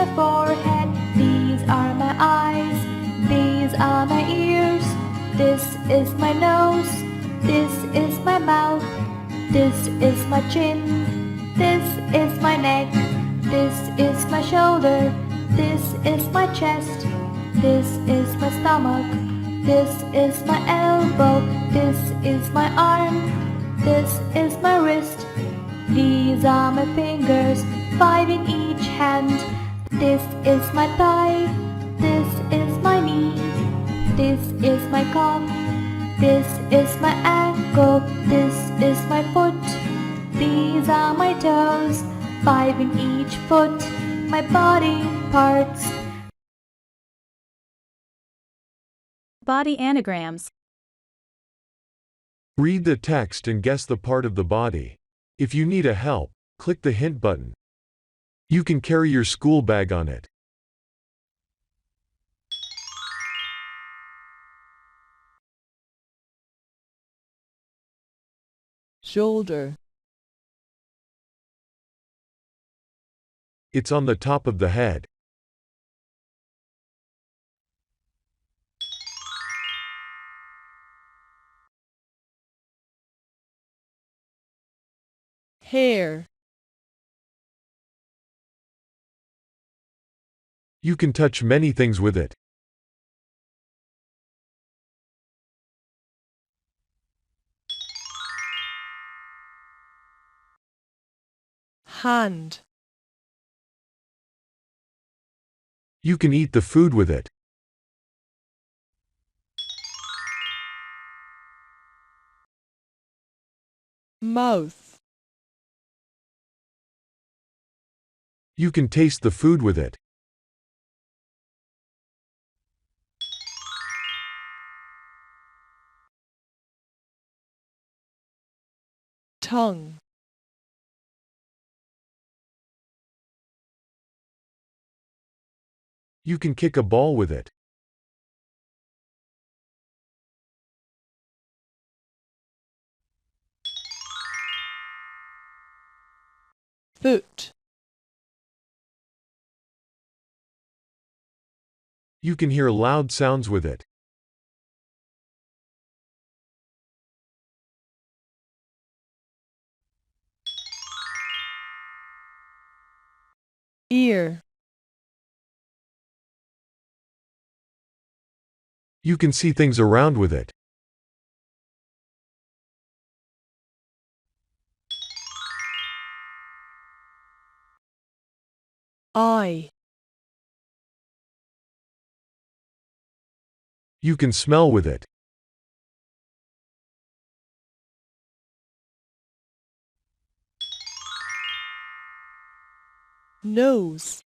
my forehead. These are my eyes. These are my ears. This is my nose. This is my mouth. This is my chin. This is my neck. This is my shoulder. This is my chest. This is my stomach. This is my elbow. This is my arm. This is my wrist. These are my fingers, 5 in each hand. This is my thigh. This is my knee. This is my calf. This is my ankle. This is my foot. These are my toes, 5 in each foot. My body parts. Body anagrams. Read the text and guess the part of the body. If you need a help, click the hint button. You can carry your school bag on it. Shoulder. It's on the top of the head. Hair. You can touch many things with it. Hand. You can eat the food with it. Mouth. You can taste the food with it. Tongue. You can kick a ball with it. Foot. You can hear loud sounds with it. Ear. You can see things around with it. Eye. You can smell with it. Nose.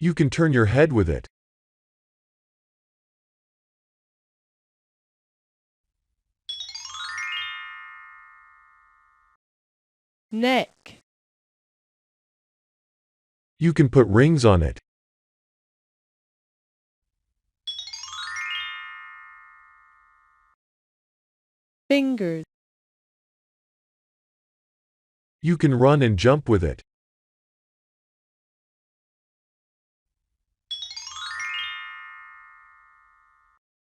You can turn your head with it. Neck. You can put rings on it. Fingers. You can run and jump with it.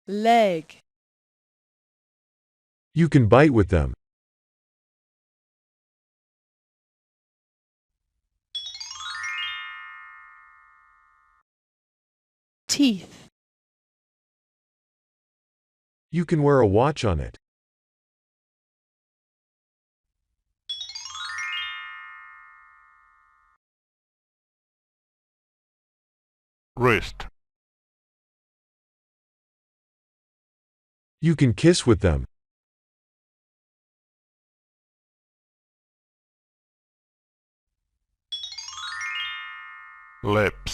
Leg. You can bite with them. Teeth. You can wear a watch on it. Wrist. You can kiss with them. Lips.